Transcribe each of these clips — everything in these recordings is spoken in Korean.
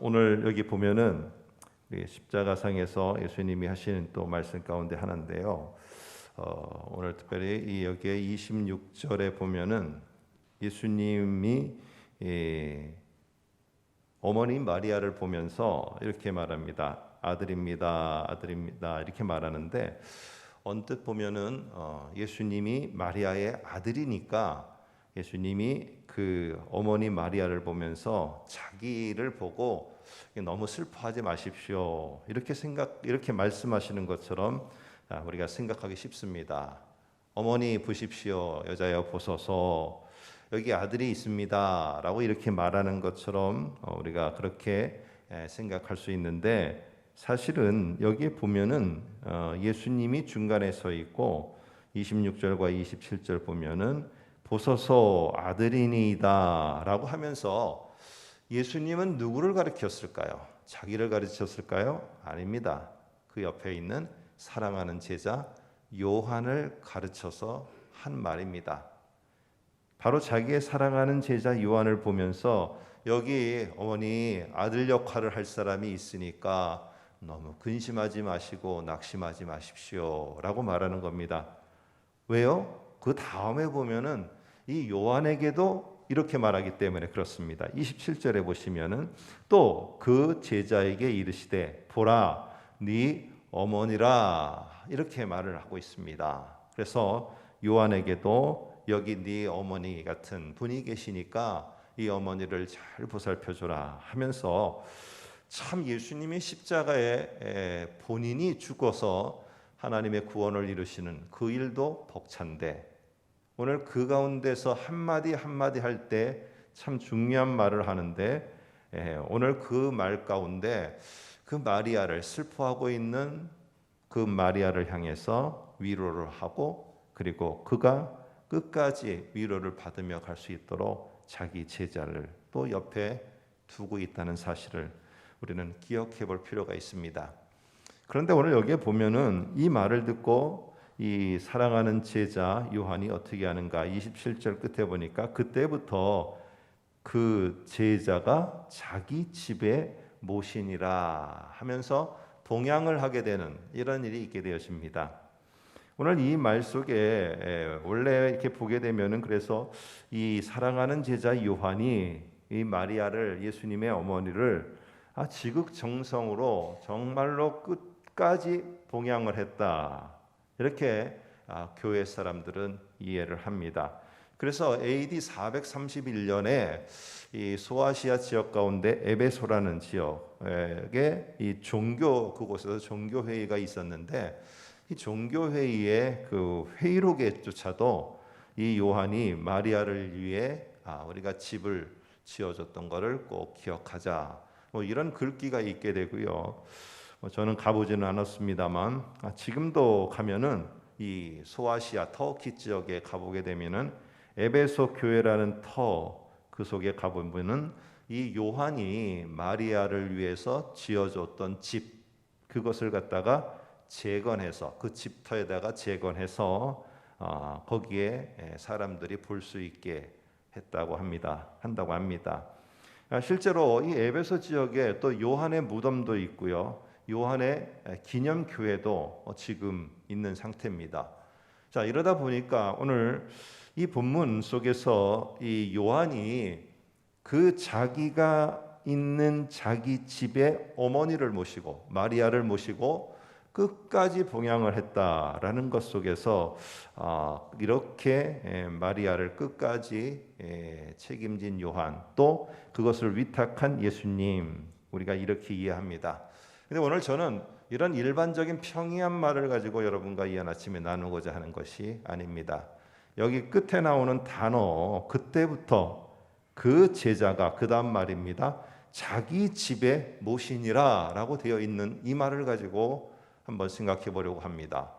오늘 여기 보면은 십자가상에서 예수님이 하시는 또 말씀 가운데 하나인데요. 오늘 특별히 여기에 26절에 보면은 예수님이 어머니 마리아를 보면서 이렇게 말합니다. 아들입니다, 아들입니다 이렇게 말하는데 언뜻 보면은 예수님이 마리아의 아들이니까 예수님이 그 어머니 마리아를 보면서 자기를 보고 너무 슬퍼하지 마십시오 이렇게 말씀하시는 것처럼 우리가 생각하기 쉽습니다. 어머니 보십시오, 여자여 보소서 여기 아들이 있습니다 라고 이렇게 말하는 것처럼 우리가 그렇게 생각할 수 있는데, 사실은 여기에 보면은 예수님이 중간에 서 있고 26절과 27절 보면은 보소서 아들이니이다 라고 하면서 예수님은 누구를 가르쳤을까요? 자기를 가르쳤을까요? 아닙니다. 그 옆에 있는 사랑하는 제자 요한을 가르쳐서 한 말입니다. 바로 자기의 사랑하는 제자 요한을 보면서 여기 어머니 아들 역할을 할 사람이 있으니까 너무 근심하지 마시고 낙심하지 마십시오 라고 말하는 겁니다. 왜요? 그 다음에 보면은 이 요한에게도 이렇게 말하기 때문에 그렇습니다. 27절에 보시면은 또 그 제자에게 이르시되 보라 네 어머니라 이렇게 말을 하고 있습니다. 그래서 요한에게도 여기 네 어머니 같은 분이 계시니까 이 어머니를 잘 보살펴줘라 하면서 참 예수님이 십자가에 본인이 죽어서 하나님의 구원을 이루시는 그 일도 벅찬데 오늘 그 가운데서 한마디 한마디 할 때 참 중요한 말을 하는데 오늘 그 말 가운데 그 마리아를 슬퍼하고 있는 그 마리아를 향해서 위로를 하고 그리고 그가 끝까지 위로를 받으며 갈 수 있도록 자기 제자를 또 옆에 두고 있다는 사실을 우리는 기억해 볼 필요가 있습니다. 그런데 오늘 여기에 보면은 이 말을 듣고 이 사랑하는 제자 요한이 어떻게 하는가, 27절 끝에 보니까 그때부터 그 제자가 자기 집에 모시니라 하면서 동양을 하게 되는 이런 일이 있게 되었습니다. 오늘 이 말 속에 원래 이렇게 보게 되면은 그래서 이 사랑하는 제자 요한이 이 마리아를, 예수님의 어머니를 지극정성으로 정말로 끝까지 봉양을 했다 이렇게 교회 사람들은 이해를 합니다. 그래서 AD 431년에 이 소아시아 지역 가운데 에베소라는 지역에 이 그곳에서 종교 회의가 있었는데 이 종교 회의의 그 회의록에조차도 이 요한이 마리아를 위해 우리가 집을 지어줬던 것을 꼭 기억하자 이런 글귀가 있게 되고요. 저는 가보지는 않았습니다만 지금도 가면은 이 소아시아 터키 지역에 가보게 되면은 에베소 교회라는 그 속에 가보면은 이 요한이 마리아를 위해서 지어줬던 집 그것을 갖다가 재건해서 그 집터에다가 재건해서 거기에 사람들이 볼 수 있게 한다고 합니다. 실제로 이 에베소 지역에 또 요한의 무덤도 있고요. 요한의 기념교회도 지금 있는 상태입니다. 자, 이러다 보니까 오늘 이 본문 속에서 이 요한이 그 자기가 있는 자기 집에 어머니를 모시고 마리아를 모시고 끝까지 봉양을 했다라는 것 속에서 이렇게 마리아를 끝까지 책임진 요한, 또 그것을 위탁한 예수님, 우리가 이렇게 이해합니다. 근데 오늘 저는 이런 일반적인 평이한 말을 가지고 여러분과 이 아침에 나누고자 하는 것이 아닙니다. 여기 끝에 나오는 단어, 그때부터 그 제자가 그 다음 말입니다. 자기 집에 모시니라 라고 되어 있는 이 말을 가지고 한번 생각해 보려고 합니다.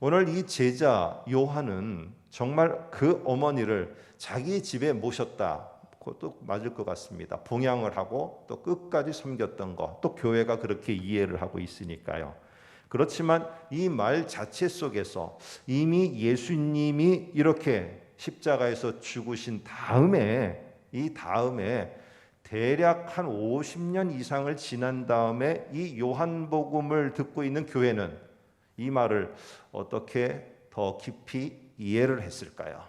오늘 이 제자 요한은 정말 그 어머니를 자기 집에 모셨다. 그것도 맞을 것 같습니다. 봉양을 하고 또 끝까지 섬겼던 것, 또 교회가 그렇게 이해를 하고 있으니까요. 그렇지만 이 말 자체 속에서 이미 예수님이 이렇게 십자가에서 죽으신 다음에 대략 한 50년 이상을 지난 다음에 이 요한복음을 듣고 있는 교회는 이 말을 어떻게 더 깊이 이해를 했을까요?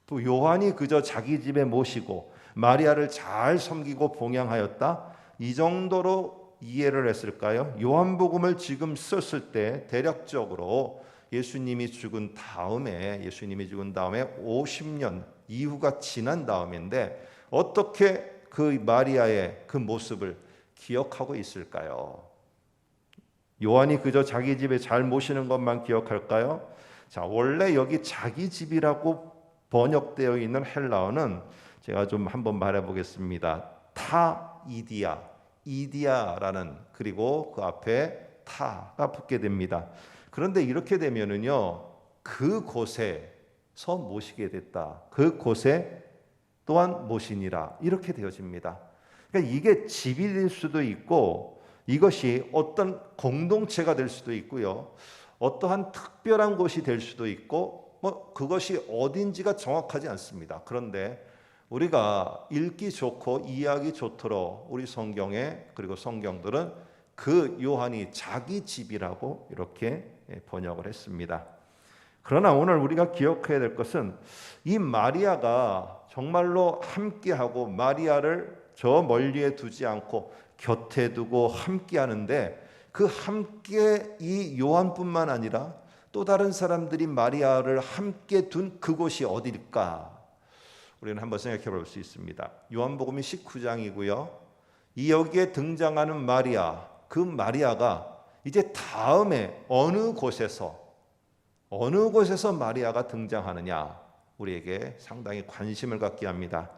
또 요한이 그저 자기 집에 모시고 마리아를 잘 섬기고 봉양하였다, 이 정도로 이해를 했을까요? 요한복음을 지금 썼을 때 대략적으로 예수님이 죽은 다음에 50년 이후가 지난 다음인데 어떻게 그 마리아의 그 모습을 기억하고 있을까요? 요한이 그저 자기 집에 잘 모시는 것만 기억할까요? 자, 원래 여기 자기 집이라고 번역되어 있는 헬라어는 제가 좀 한번 말해 보겠습니다. 타이디아, 이디아라는, 그리고 그 앞에 타가 붙게 됩니다. 그런데 이렇게 되면은요, 그곳에서 모시게 됐다, 그곳에 또한 모시니라, 이렇게 되어집니다. 그러니까 이게 집이 될 수도 있고 이것이 어떤 공동체가 될 수도 있고요, 어떠한 특별한 곳이 될 수도 있고, 그것이 어딘지가 정확하지 않습니다. 그런데 우리가 읽기 좋고 이해하기 좋도록 우리 성경에, 그리고 성경들은 그 요한이 자기 집이라고 이렇게 번역을 했습니다. 그러나 오늘 우리가 기억해야 될 것은 이 마리아가 정말로 함께하고 마리아를 저 멀리에 두지 않고 곁에 두고 함께하는데, 그 함께 이 요한뿐만 아니라 또 다른 사람들이 마리아를 함께 둔 그곳이 어디일까? 우리는 한번 생각해 볼 수 있습니다. 요한복음이 19장이고요. 이 여기에 등장하는 마리아, 그 마리아가 이제 다음에 어느 곳에서 마리아가 등장하느냐, 우리에게 상당히 관심을 갖게 합니다.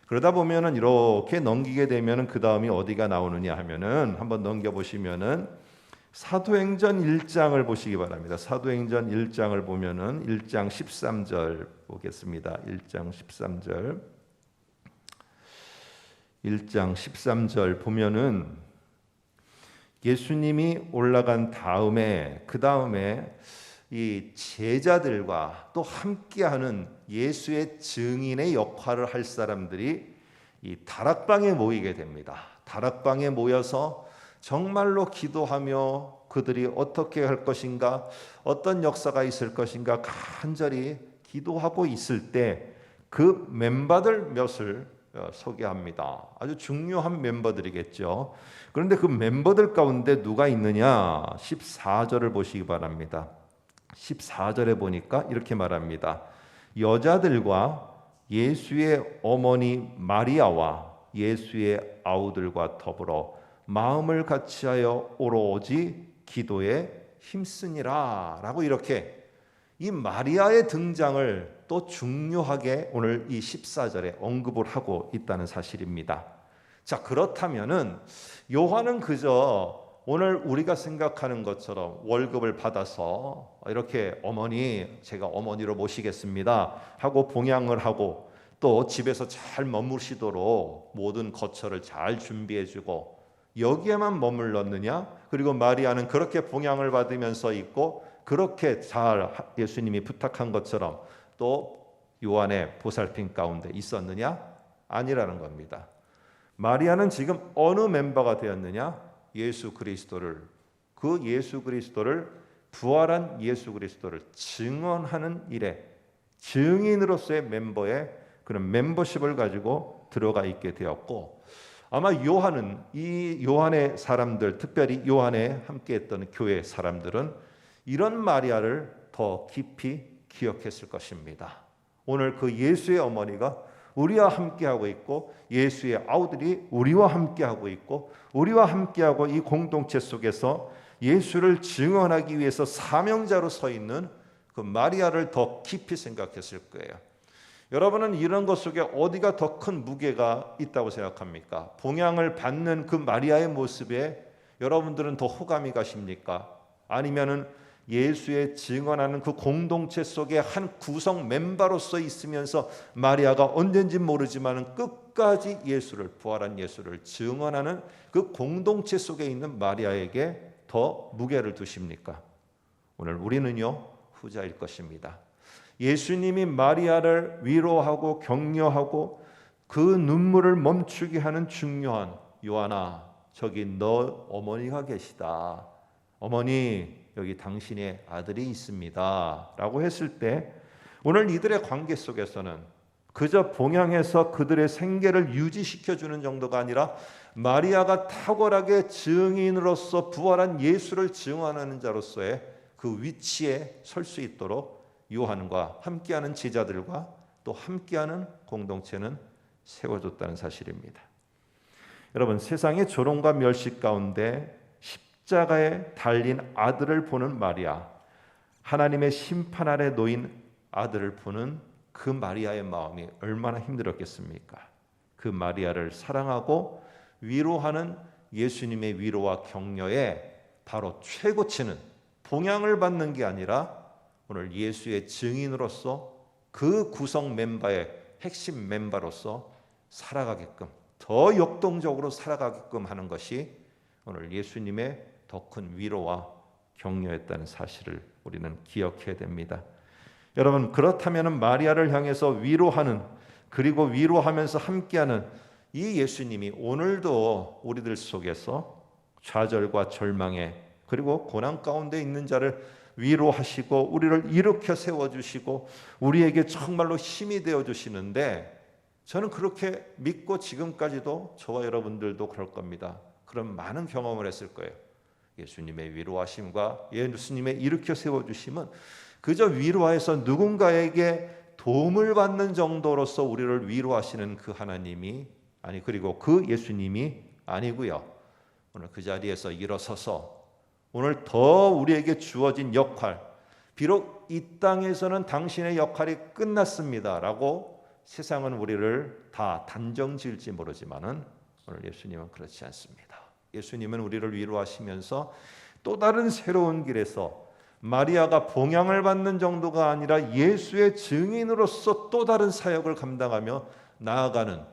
그러다 보면은 이렇게 넘기게 되면은 그 다음이 어디가 나오느냐 하면은 한번 넘겨 보시면은 사도행전 1장을 보시기 바랍니다. 사도행전 1장을 보면은 1장 13절 보겠습니다. 1장 13절. 1장 13절 보면은 예수님이 올라간 다음에, 그 다음에 이 제자들과 또 함께하는 예수의 증인의 역할을 할 사람들이 이 다락방에 모이게 됩니다. 다락방에 모여서 정말로 기도하며 그들이 어떻게 할 것인가, 어떤 역사가 있을 것인가 간절히 기도하고 있을 때 그 멤버들 몇을 소개합니다. 아주 중요한 멤버들이겠죠. 그런데 그 멤버들 가운데 누가 있느냐? 14절을 보시기 바랍니다. 14절에 보니까 이렇게 말합니다. 여자들과 예수의 어머니 마리아와 예수의 아우들과 더불어 마음을 같이하여 오로지 기도에 힘쓰니라 라고, 이렇게 이 마리아의 등장을 또 중요하게 오늘 이 14절에 언급을 하고 있다는 사실입니다. 자, 그렇다면은 요한은 그저 오늘 우리가 생각하는 것처럼 월급을 받아서 이렇게 어머니, 제가 어머니로 모시겠습니다 하고 봉양을 하고 또 집에서 잘 머무시도록 모든 거처를 잘 준비해주고 여기에만 머물렀느냐? 그리고 마리아는 그렇게 봉양을 받으면서 있고 그렇게 잘 예수님이 부탁한 것처럼 또 요한의 보살핌 가운데 있었느냐? 아니라는 겁니다. 마리아는 지금 어느 멤버가 되었느냐? 예수 그리스도를, 그 예수 그리스도를, 부활한 예수 그리스도를 증언하는 일에 증인으로서의 멤버의 그런 멤버십을 가지고 들어가 있게 되었고, 아마 요한은, 이 요한의 사람들, 특별히 요한에 함께했던 교회 사람들은 이런 마리아를 더 깊이 기억했을 것입니다. 오늘 그 예수의 어머니가 우리와 함께하고 있고 예수의 아우들이 우리와 함께하고 있고 우리와 함께하고 이 공동체 속에서 예수를 증언하기 위해서 사명자로 서 있는 그 마리아를 더 깊이 생각했을 거예요. 여러분은 이런 것 속에 어디가 더 큰 무게가 있다고 생각합니까? 봉양을 받는 그 마리아의 모습에 여러분들은 더 호감이 가십니까? 아니면은 예수의 증언하는 그 공동체 속에 한 구성 멤버로서 있으면서 마리아가 언젠지 모르지만 끝까지 예수를, 부활한 예수를 증언하는 그 공동체 속에 있는 마리아에게 더 무게를 두십니까? 오늘 우리는요, 후자일 것입니다. 예수님이 마리아를 위로하고 격려하고 그 눈물을 멈추게 하는 중요한 요한아, 저기 너 어머니가 계시다. 어머니, 여기 당신의 아들이 있습니다. 라고 했을 때 오늘 이들의 관계 속에서는 그저 봉양해서 그들의 생계를 유지시켜주는 정도가 아니라 마리아가 탁월하게 증인으로서 부활한 예수를 증언하는 자로서의 그 위치에 설 수 있도록 요한과 함께하는 제자들과 또 함께하는 공동체는 세워줬다는 사실입니다. 여러분, 세상의 조롱과 멸시 가운데 십자가에 달린 아들을 보는 마리아, 하나님의 심판 아래 놓인 아들을 보는 그 마리아의 마음이 얼마나 힘들었겠습니까? 그 마리아를 사랑하고 위로하는 예수님의 위로와 격려에 바로 최고치는 봉양을 받는 게 아니라 오늘 예수의 증인으로서 그 구성 멤버의 핵심 멤버로서 살아가게끔, 더 역동적으로 살아가게끔 하는 것이 오늘 예수님의 더 큰 위로와 격려였다는 사실을 우리는 기억해야 됩니다. 여러분, 그렇다면 마리아를 향해서 위로하는, 그리고 위로하면서 함께하는 이 예수님이 오늘도 우리들 속에서 좌절과 절망에, 그리고 고난 가운데 있는 자를 위로하시고 우리를 일으켜 세워주시고 우리에게 정말로 힘이 되어주시는데, 저는 그렇게 믿고 지금까지도 저와 여러분들도 그럴 겁니다. 그런 많은 경험을 했을 거예요. 예수님의 위로하심과 예수님의 일으켜 세워주심은 그저 위로하여서 누군가에게 도움을 받는 정도로서 우리를 위로하시는 그 하나님이 아니, 그리고 그 예수님이 아니고요. 오늘 그 자리에서 일어서서 오늘 더 우리에게 주어진 역할, 비록 이 땅에서는 당신의 역할이 끝났습니다라고 세상은 우리를 다 단정지을지 모르지만은 오늘 예수님은 그렇지 않습니다. 예수님은 우리를 위로하시면서 또 다른 새로운 길에서 마리아가 봉양을 받는 정도가 아니라 예수의 증인으로서 또 다른 사역을 감당하며 나아가는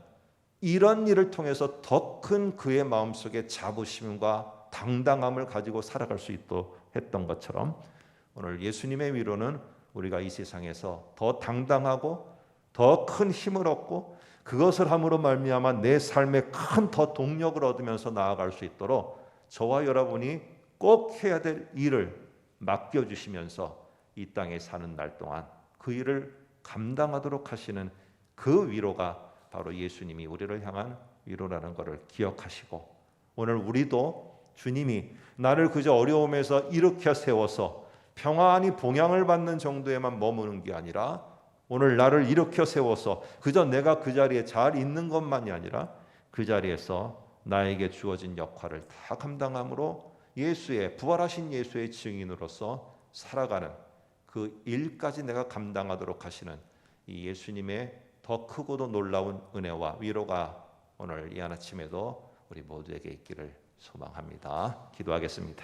이런 일을 통해서 더 큰 그의 마음속에 자부심과 당당함을 가지고 살아갈 수 있도록 했던 것처럼 오늘 예수님의 위로는 우리가 이 세상에서 더 당당하고 더 큰 힘을 얻고 그것을 함으로 말미암아 내 삶에 큰 더 동력을 얻으면서 나아갈 수 있도록 저와 여러분이 꼭 해야 될 일을 맡겨주시면서 이 땅에 사는 날 동안 그 일을 감당하도록 하시는 그 위로가 바로 예수님이 우리를 향한 위로라는 것을 기억하시고, 오늘 우리도 주님이 나를 그저 어려움에서 일으켜 세워서 평안히 봉양을 받는 정도에만 머무는 게 아니라 오늘 나를 일으켜 세워서 그저 내가 그 자리에 잘 있는 것만이 아니라 그 자리에서 나에게 주어진 역할을 다 감당함으로 예수의 부활하신 예수의 증인으로서 살아가는 그 일까지 내가 감당하도록 하시는 이 예수님의 더 크고도 놀라운 은혜와 위로가 오늘 이 아침에도 우리 모두에게 있기를 소망합니다. 기도하겠습니다.